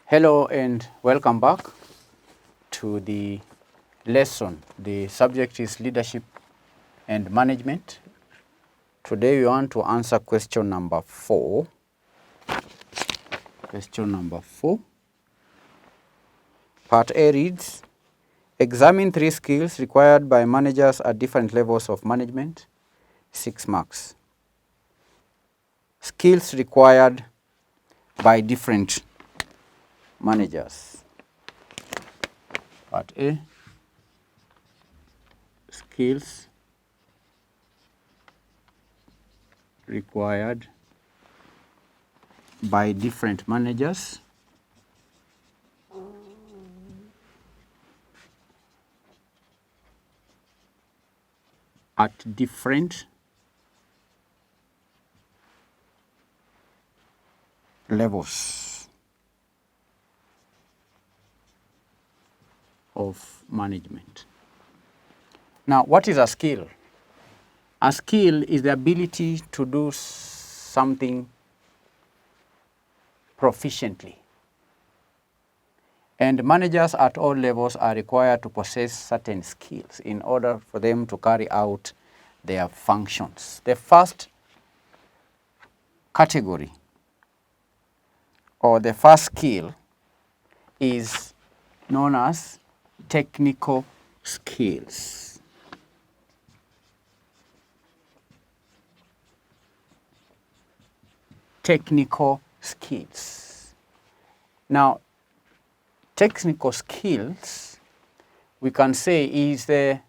Hello and welcome back to the lesson. The subject is leadership and management. Today we want to answer question number 4. Question number 4. Part A reads, examine 3 skills required by managers at different levels of management. 6 marks. Skills required by different managers. Part A, skills required by different managers. At different levels of management. Now, what is a skill? A skill is the ability to do something proficiently. And managers at all levels are required to possess certain skills in order for them to carry out their functions. The first category or the first skill is known as technical skills. Technical skills. Now, technical skills, we can say, is the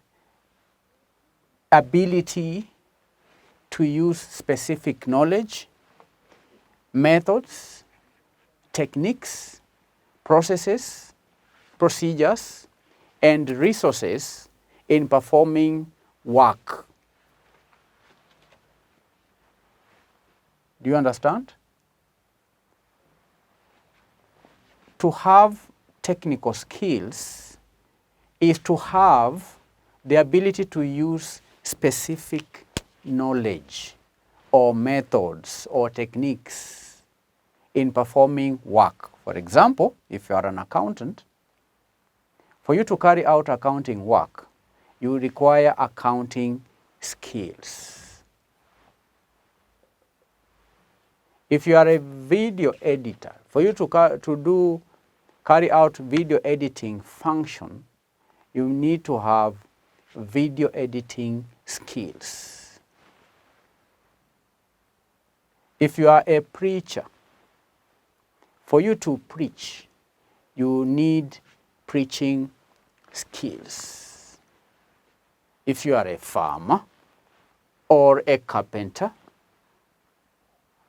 ability to use specific knowledge, methods, techniques, processes, procedures, and resources in performing work. Do you understand? To have technical skills is to have the ability to use specific knowledge or methods or techniques in performing work. For example, if you are an accountant, for you to carry out accounting work, you require accounting skills. If you are a video editor, for you to carry out video editing function, you need to have video editing skills. If you are a preacher, for you to preach, you need preaching skills. If you are a farmer or a carpenter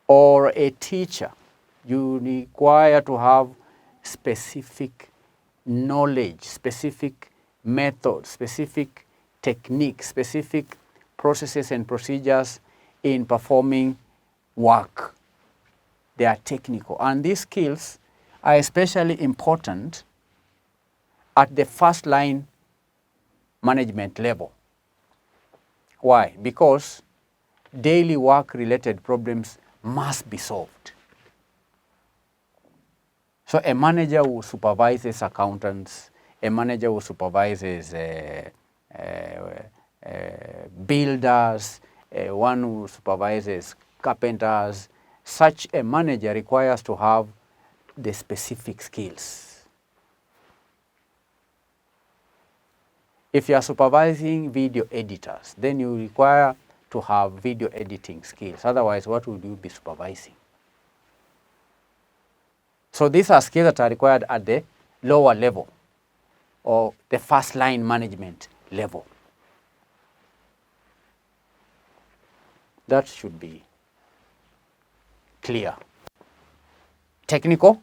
or a teacher, you require to have specific knowledge, specific methods, specific techniques, specific processes and procedures in performing work. They are technical. And these skills are especially important at the first line management level. Why? Because daily work related problems must be solved. So a manager who supervises accountants, a manager who supervises builders, one who supervises carpenters, such a manager requires to have the specific skills. If you are supervising video editors, then you require to have video editing skills. Otherwise, what would you be supervising? So these are skills that are required at the lower level or the first line management level. That should be clear. Technical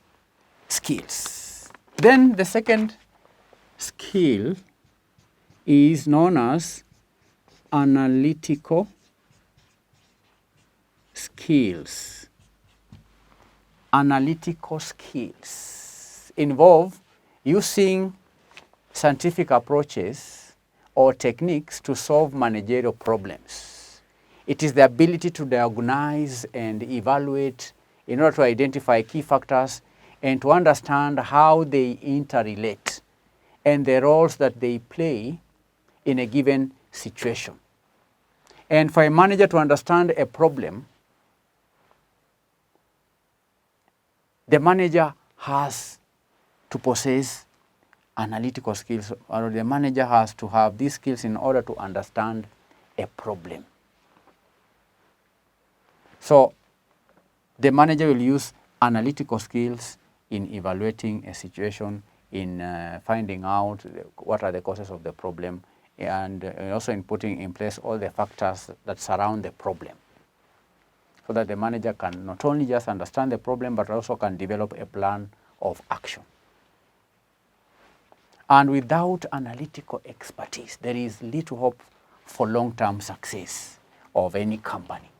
skills. Then the second skill is known as analytical skills. Analytical skills involve using scientific approaches or techniques to solve managerial problems It is the ability to diagnose and evaluate in order to identify key factors and to understand how they interrelate and the roles that they play in a given situation. And for a manager to understand a problem, the manager has to possess analytical skills, or the manager has to have these skills in order to understand a problem. So the manager will use analytical skills in evaluating a situation, in finding out what are the causes of the problem, and also in putting in place all the factors that surround the problem, so that the manager can not only just understand the problem, but also can develop a plan of action. And without analytical expertise, there is little hope for long-term success of any company.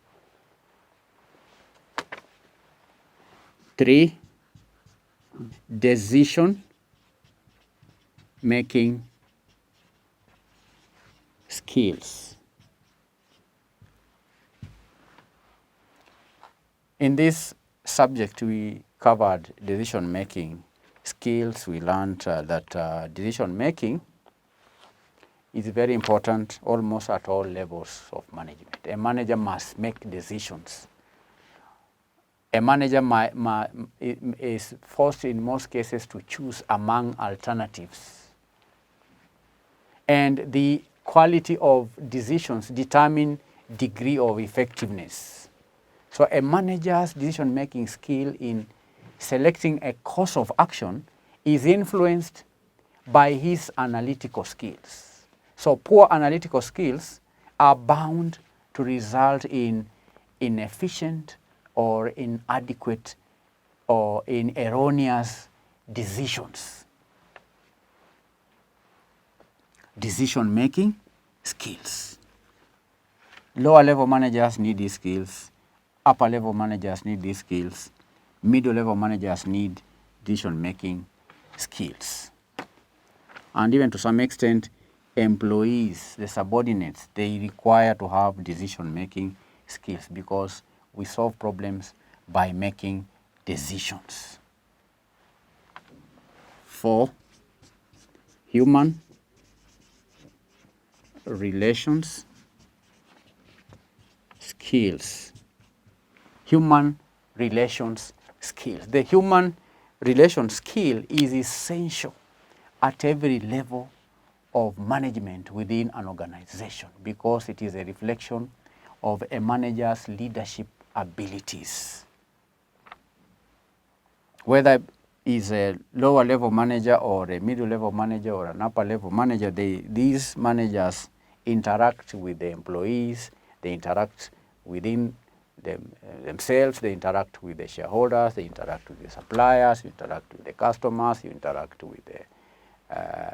3, decision-making skills. In this subject, we covered decision-making skills. We learned that decision-making is very important almost at all levels of management. A manager must make decisions. A manager is forced in most cases to choose among alternatives. And the quality of decisions determine degree of effectiveness. So a manager's decision-making skill in selecting a course of action is influenced by his analytical skills. So poor analytical skills are bound to result in inefficient or inadequate or in erroneous decisions. Decision-making skills. Lower level managers need these skills. Upper level managers need these skills. Middle level managers need decision-making skills. And even to some extent, employees, the subordinates, they require to have decision-making skills, because we solve problems by making decisions. 4, human relations skills. Human relations skills. The human relations skill is essential at every level of management within an organization, because it is a reflection of a manager's leadership abilities. Whether is a lower level manager or a middle level manager or an upper level manager, these managers interact with the employees, they interact within themselves, they interact with the shareholders, they interact with the suppliers, you interact with the customers, you interact with the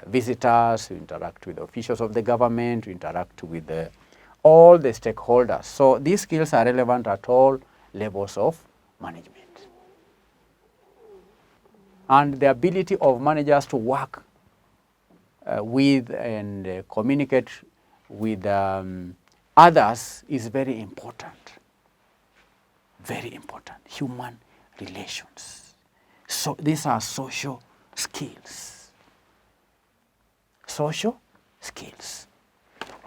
visitors, you interact with the officials of the government, you interact with all the stakeholders. So these skills are relevant at all levels of management. And the ability of managers to work with and communicate with others is very important. Very important. Human relations. So these are social skills. Social skills.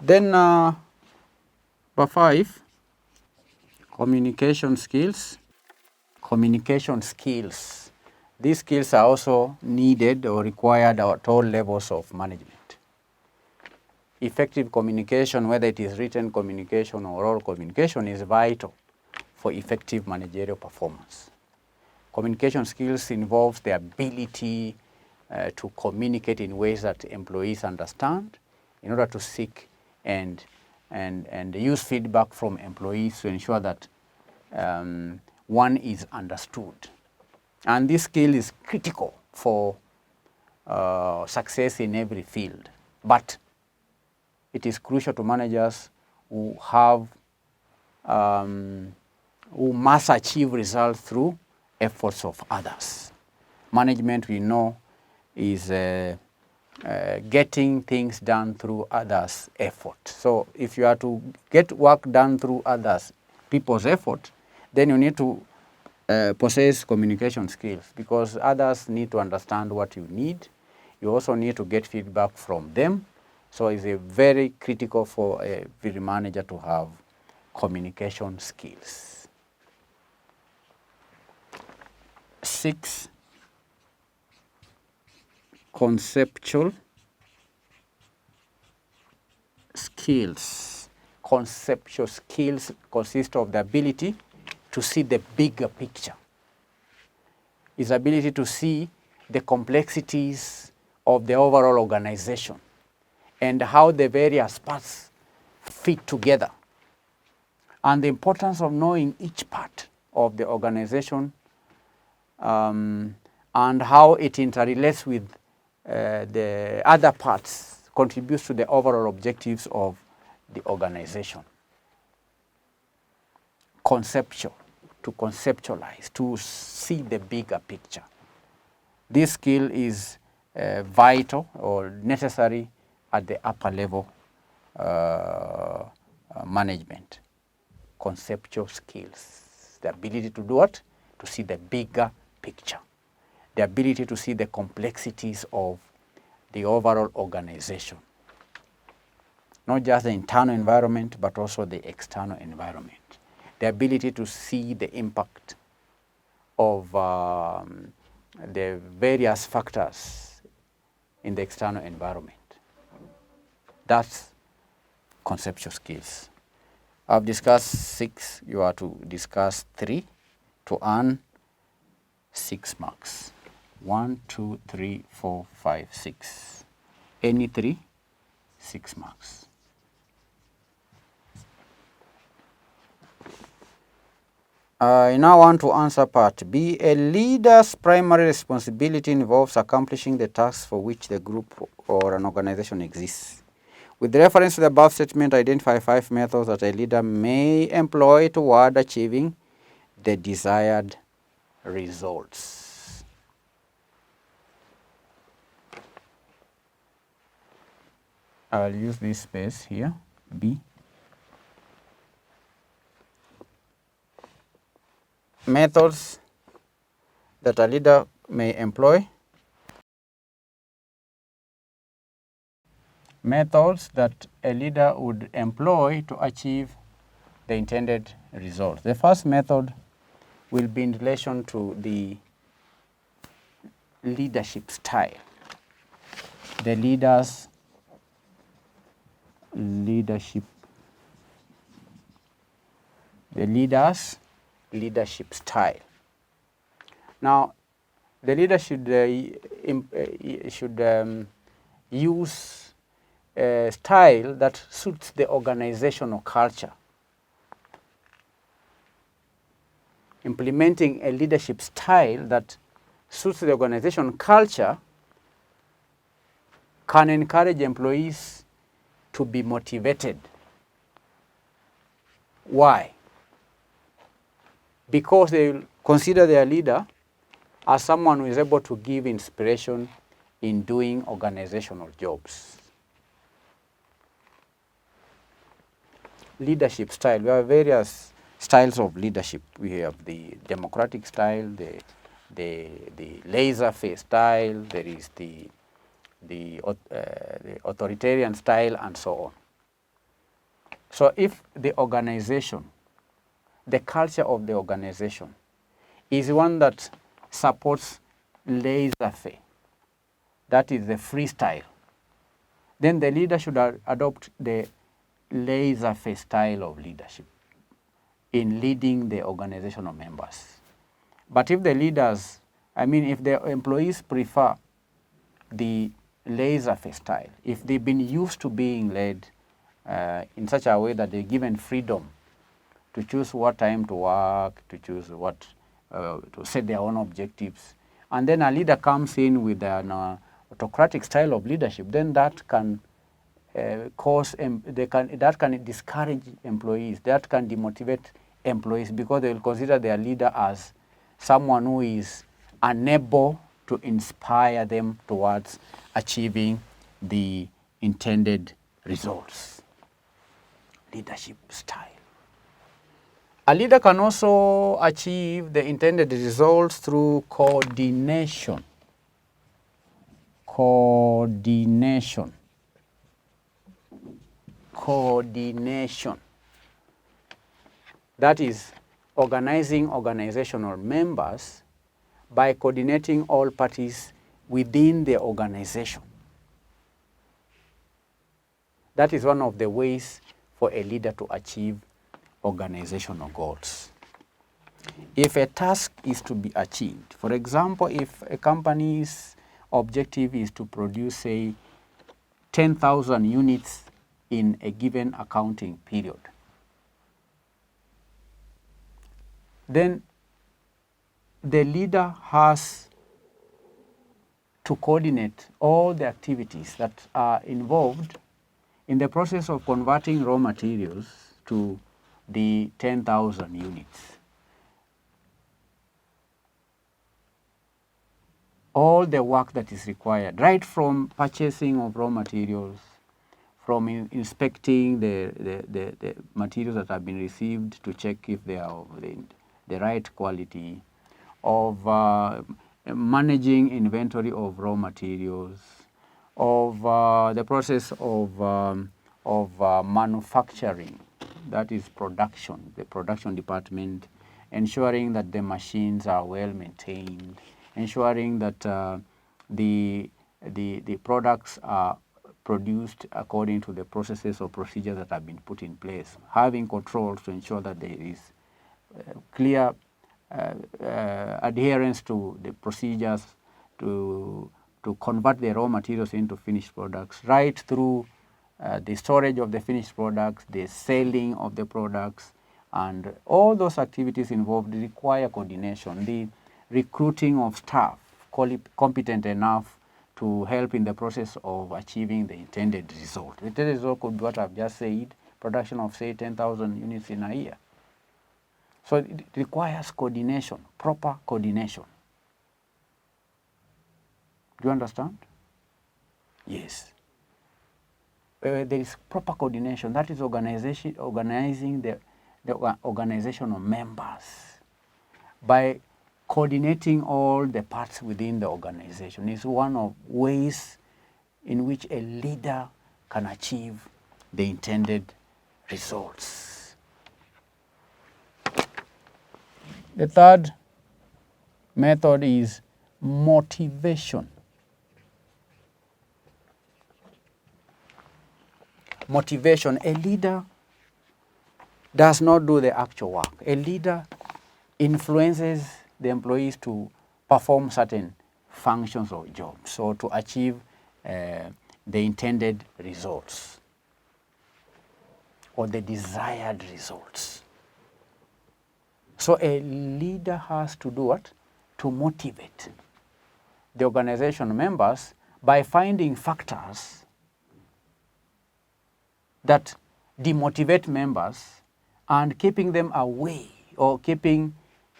Then number 5, communication skills. Communication skills. These skills are also needed or required at all levels of management. Effective communication, whether it is written communication or oral communication, is vital for effective managerial performance. Communication skills involves the ability to communicate in ways that employees understand in order to seek and use feedback from employees to ensure that one is understood. And this skill is critical for success in every field. But it is crucial to managers who have who must achieve results through efforts of others. Management, we know, is getting things done through others' effort. So if you are to get work done through others, people's effort, then you need to possess communication skills, because others need to understand what you need. You also need to get feedback from them. So it's a very critical for a field manager to have communication skills. 6, conceptual skills. Conceptual skills consist of the ability to see the bigger picture. Is ability to see the complexities of the overall organization and how the various parts fit together, and the importance of knowing each part of the organization and how it interrelates with the other parts, contributes to the overall objectives of the organization. Conceptual, to conceptualize, to see the bigger picture. This skill is vital or necessary at the upper level management. Conceptual skills, the ability to do what? To see the bigger picture, the ability to see the complexities of the overall organization. Not just the internal environment, but also the external environment. The ability to see the impact of the various factors in the external environment. That's conceptual skills. I've discussed 6, you are to discuss 3 to earn 6 marks. 1, 2, 3, 4, 5, 6. Any 3, 6 marks. I now want to answer part B. A leader's primary responsibility involves accomplishing the tasks for which the group or an organization exists. With reference to the above statement, identify 5 methods that a leader may employ toward achieving the desired results. I'll use this space here, B. Methods that a leader may employ. Methods that a leader would employ to achieve the intended results. The first method will be in relation to the leadership style. The leader's leadership style. Now, the leader should use a style that suits the organizational culture. Implementing a leadership style that suits the organizational culture can encourage employees to be motivated. Why? Because they will consider their leader as someone who is able to give inspiration in doing organizational jobs. Leadership style. We have various styles of leadership. We have the democratic style, the laissez-faire style, there is the authoritarian style, and so on. So if the organization, the culture of the organization is one that supports laissez-faire, that is the freestyle, then the leader should adopt the laissez-faire style of leadership in leading the organizational members. But if the leaders, if the employees prefer the laissez-faire style, if they've been used to being led in such a way that they're given freedom to choose what time to work, to choose what, to set their own objectives, and then a leader comes in with an autocratic style of leadership, then that can that can discourage employees, that can demotivate employees, because they will consider their leader as someone who is unable to inspire them towards achieving the intended results. Leadership style. A leader can also achieve the intended results through coordination. Coordination. That is organizing organizational members by coordinating all parties within the organization. That is one of the ways for a leader to achieve organizational goals. If a task is to be achieved, for example, if a company's objective is to produce, say, 10,000 units in a given accounting period, then the leader has to coordinate all the activities that are involved in the process of converting raw materials to the 10,000 units. All the work that is required, right from purchasing of raw materials, from inspecting the materials that have been received to check if they are of the right quality, of managing inventory of raw materials, of the process of manufacturing, that is production, the production department, ensuring that the machines are well maintained, ensuring that the products are produced according to the processes or procedures that have been put in place, having controls to ensure that there is clear adherence to the procedures to convert the raw materials into finished products, right through the storage of the finished products, the selling of the products, and all those activities involved require coordination. The recruiting of staff competent enough to help in the process of achieving the intended result. The intended result could be what I've just said, production of, say, 10,000 units in a year. So it requires coordination, proper coordination. Do you understand? Yes. There is proper coordination. That is organizing the organizational members by coordinating all the parts within the organization. Is one of ways in which a leader can achieve the intended results. The third method is motivation. Motivation. A leader does not do the actual work. A leader influences the employees to perform certain functions or jobs, so to achieve the intended results or the desired results. So a leader has to do what? To motivate the organization members by finding factors that demotivate members and keeping them away, or keeping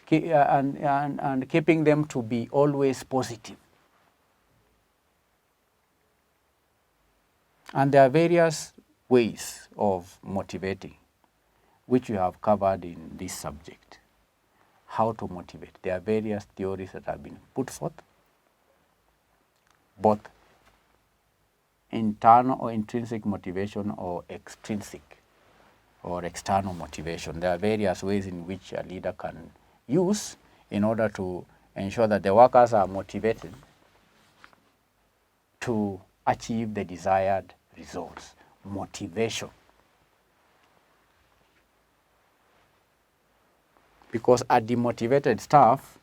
them to be always positive. And there are various ways of motivating, which we have covered in this subject. How to motivate. There are various theories that have been put forth, both internal or intrinsic motivation or extrinsic or external motivation. There are various ways in which a leader can use in order to ensure that the workers are motivated to achieve the desired results. Motivation. Because a demotivated staff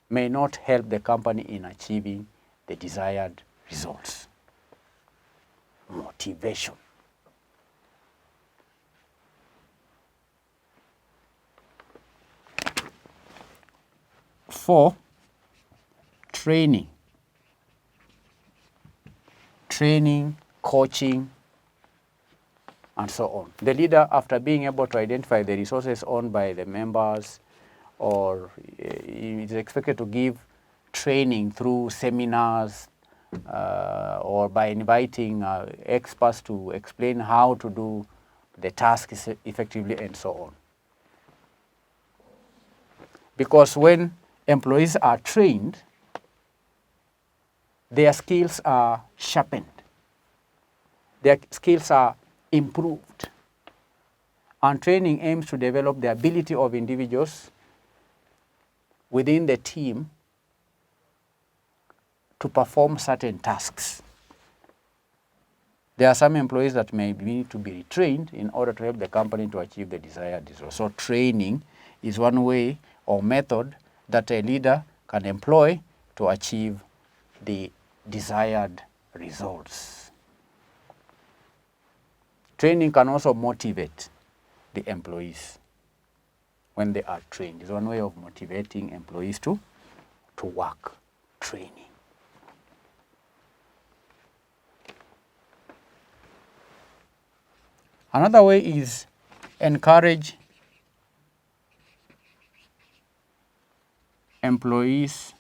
may not help the company in achieving the desired results. Motivation. Four, training. Training, coaching, and so on. The leader, after being able to identify the resources owned by the members, or is expected to give training through seminars, or by inviting experts to explain how to do the task effectively and so on. Because when employees are trained, their skills are sharpened, their skills are improved. And training aims to develop the ability of individuals within the team to perform certain tasks. There are some employees that may need to be retrained in order to help the company to achieve the desired results. So training is one way or method that a leader can employ to achieve the desired results. Training can also motivate the employees when they are trained. It's one way of motivating employees to work, training. Another way is encourage employees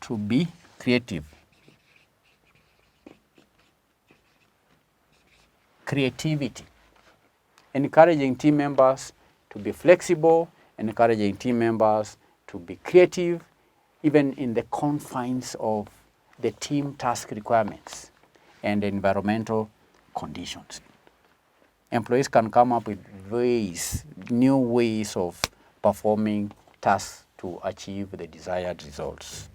to be creative. Creativity. Encouraging team members to be flexible, encouraging team members to be creative, even in the confines of the team task requirements and environmental conditions. Employees can come up with ways, new ways of performing tasks to achieve the desired results.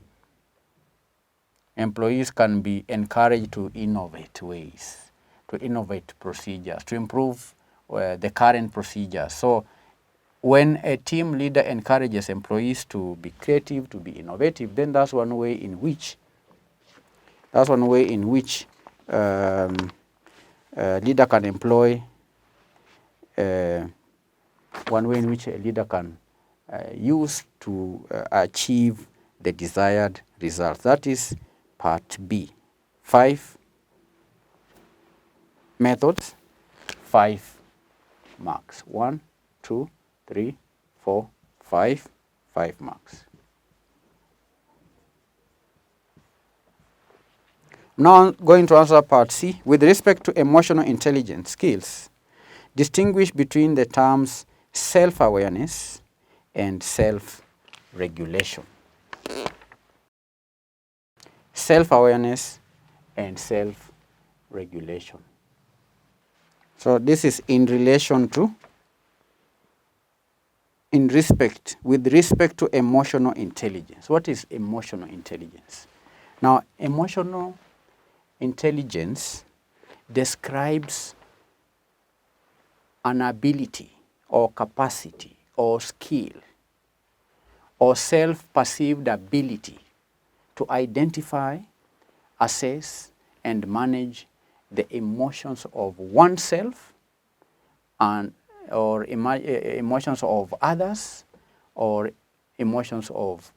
Employees can be encouraged to innovate ways, to innovate procedures, to improve the current procedures. So when a team leader encourages employees to be creative, to be innovative, then that's one way in which leader can employ, one way in which a leader can use to achieve the desired results. That is part B. 5 methods, 5 marks. 1, 2, 3, 4, 5, 5 marks. Now I'm going to answer part C. With respect to emotional intelligence skills, distinguish between the terms self-awareness and self-regulation. Self-awareness and self-regulation. So this is with respect to emotional intelligence. What is emotional intelligence? Now, emotional intelligence describes an ability or capacity or skill or self-perceived ability to identify, assess, and manage the emotions of oneself or emotions of others or emotions of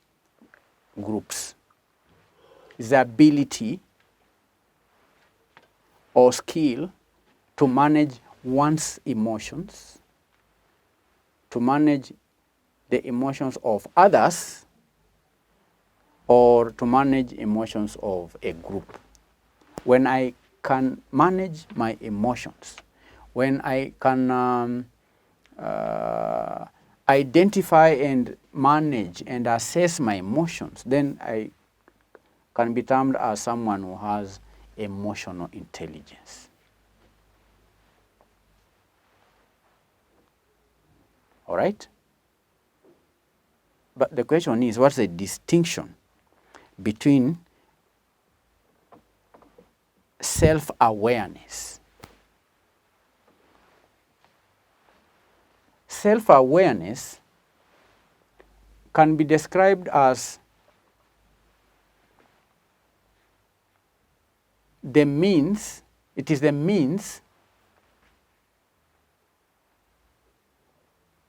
groups. It's the ability or skill to manage one's emotions, to manage the emotions of others, or to manage emotions of a group. When I can manage my emotions, when I can identify and manage and assess my emotions, then I can be termed as someone who has emotional intelligence. All right? But the question is, what's the distinction between self-awareness? Self-awareness can be described as the means, it is the means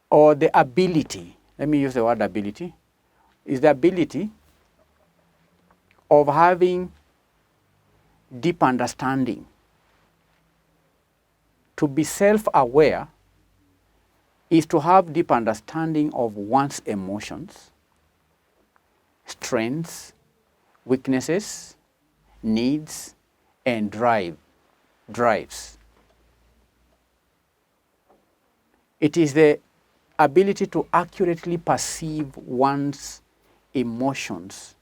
or the ability, let me use the word ability, is the ability of having deep understanding. To be self-aware is to have deep understanding of one's emotions, strengths, weaknesses, needs, and drives. It is the ability to accurately perceive one's emotions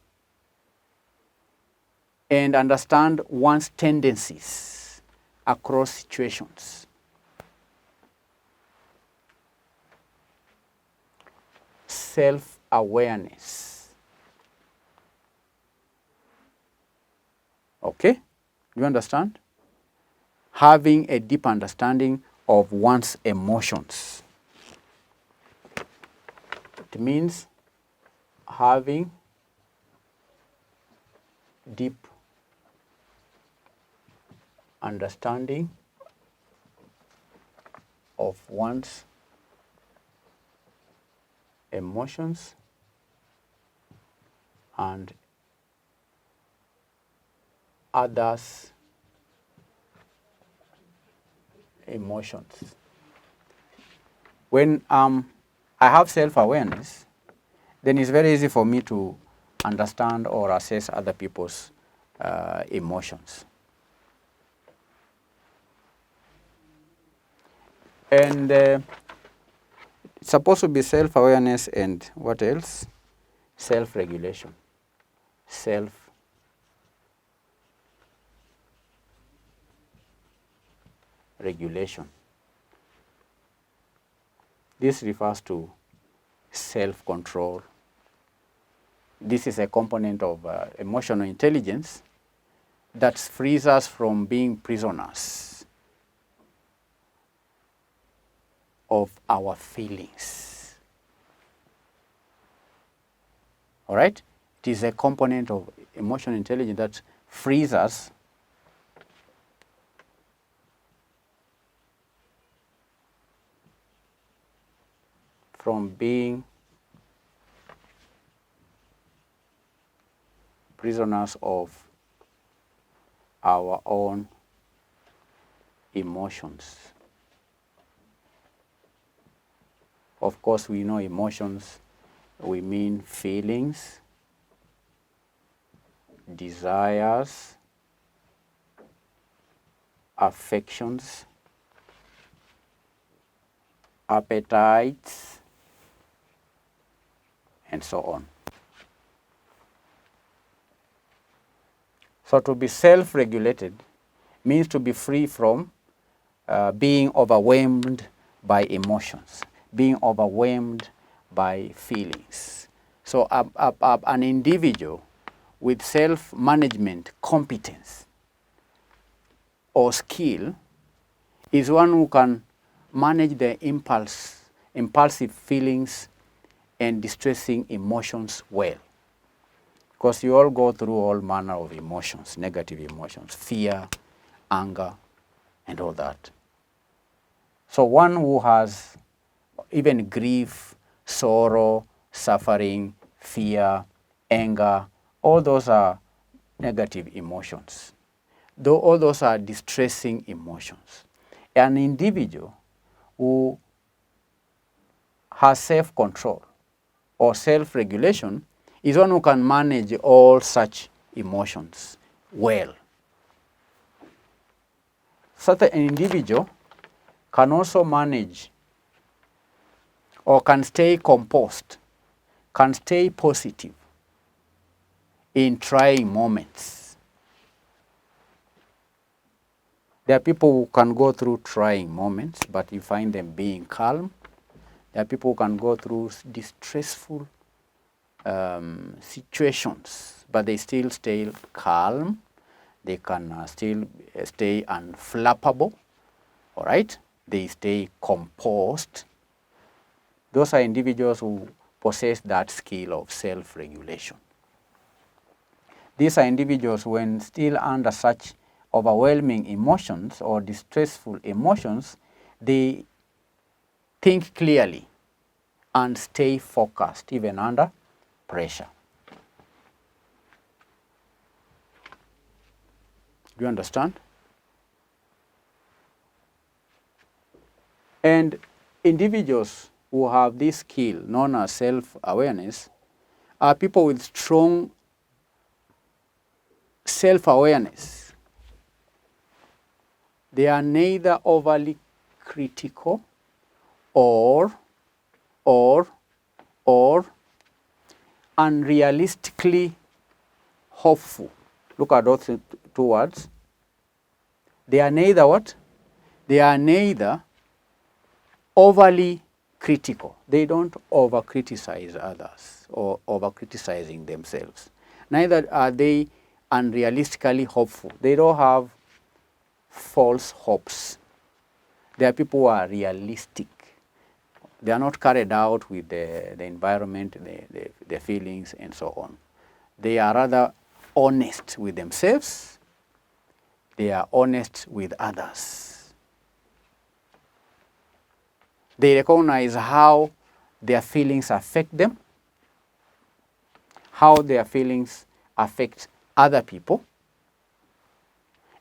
and understand one's tendencies across situations. Self-awareness. Okay? Do you understand? Having a deep understanding of one's emotions. It means having deep understanding of one's emotions and others' emotions. When I have self-awareness, then it's very easy for me to understand or assess other people's emotions. And it's supposed to be self-awareness and what else? Self-regulation. Self-regulation. This refers to self-control. This is a component of emotional intelligence that frees us from being prisoners of our feelings. All right? It is a component of emotional intelligence that frees us from being prisoners of our own emotions. Of course, we know emotions, we mean feelings, desires, affections, appetites, and so on. So to be self-regulated means to be free from being overwhelmed by emotions, being overwhelmed by feelings. So an individual with self-management competence or skill is one who can manage the impulsive feelings and distressing emotions well. Because you all go through all manner of emotions, negative emotions, fear, anger, and all that. So one who has even grief, sorrow, suffering, fear, anger, all those are negative emotions. Though all those are distressing emotions. An individual who has self-control or self-regulation is one who can manage all such emotions well. Such an individual can also manage or can stay composed, can stay positive in trying moments. There are people who can go through trying moments, but you find them being calm. There are people who can go through distressful situations, but they still stay calm. They can still stay unflappable, all right? They stay composed. Those are individuals who possess that skill of self-regulation. These are individuals when still under such overwhelming emotions or distressful emotions, they think clearly and stay focused even under pressure. Do you understand? And individuals who have this skill known as self-awareness are people with strong self-awareness. They are neither overly critical or unrealistically hopeful. Look at those two words. They are neither what? They are neither overly critical. They don't over-criticize others or over-criticizing themselves. Neither are they unrealistically hopeful. They don't have false hopes. They are people who are realistic. They are not carried out with the environment, the feelings, and so on. They are rather honest with themselves. They are honest with others. They recognize how their feelings affect them, how their feelings affect other people,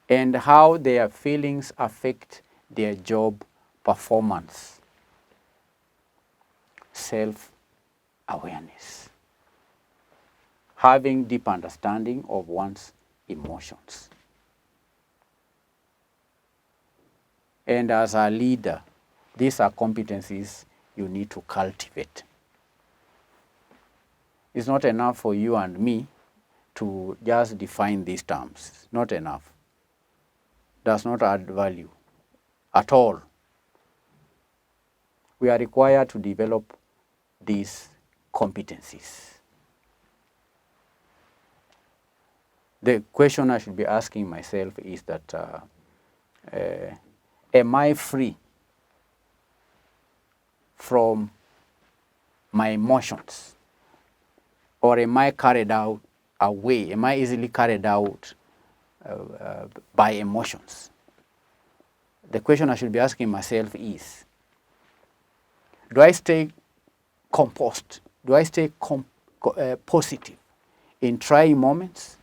and how their feelings affect their job performance. Self-awareness. Having deep understanding of one's emotions. And as a leader, these are competencies you need to cultivate. It's not enough for you and me to just define these terms. Not enough. Does not add value at all. We are required to develop these competencies. The question I should be asking myself is that, am I free from my emotions? Or am I carried out away? Am I easily carried out by emotions? The question I should be asking myself is, do I stay composed? Do I stay positive in trying moments?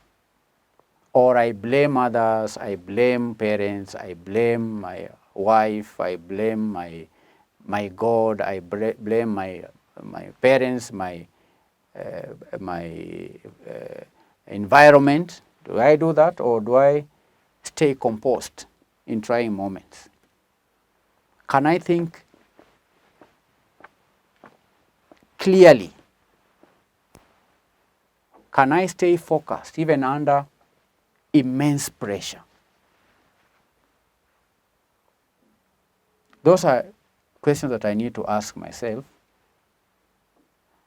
Or I blame others, I blame parents, I blame my wife, I blame my God, I blame my parents, my environment? Do I do that, or do I stay composed in trying moments? Can I think clearly? Can I stay focused even under immense pressure? Those are questions that I need to ask myself.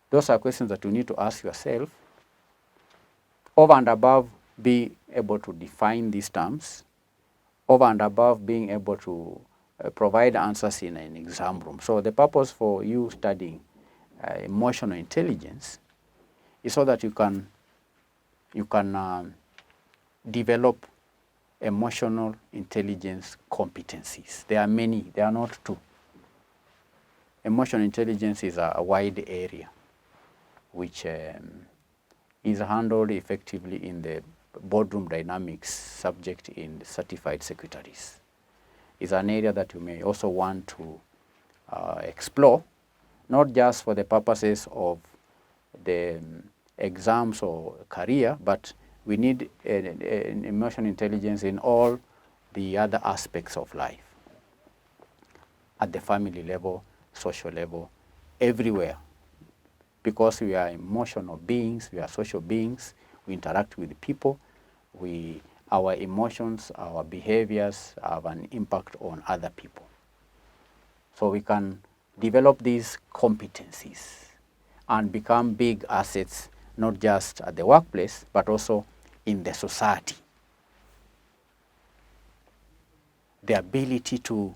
Those are questions that you need to ask yourself. Over and above being able to define these terms, over and above being able to provide answers in an exam room. So the purpose for you studying emotional intelligence is so that you can develop emotional intelligence competencies. There are many, there are not two. Emotional intelligence is a wide area which is handled effectively in the boardroom dynamics subject in certified secretaries. It's an area that you may also want to explore, not just for the purposes of the exams or career, but we need an emotional intelligence in all the other aspects of life, at the family level, social level, everywhere. Because we are emotional beings, we are social beings, we interact with people, our emotions, our behaviors have an impact on other people. So we can develop these competencies and become big assets, not just at the workplace, but also in the society. The ability to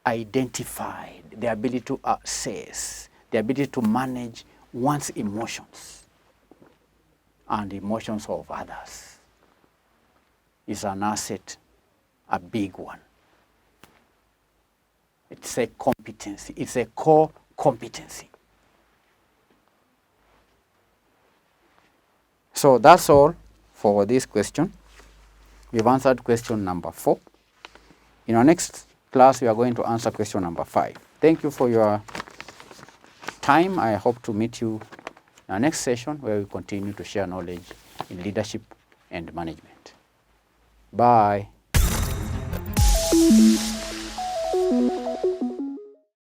identify, the ability to assess, the ability to manage one's emotions and emotions of others is an asset, a big one. It's a competency, it's a core competency. So that's all for this question. We've answered question number 4. In our next class, we are going to answer question number 5. Thank you for your time. I hope to meet you in our next session where we continue to share knowledge in leadership and management. Bye.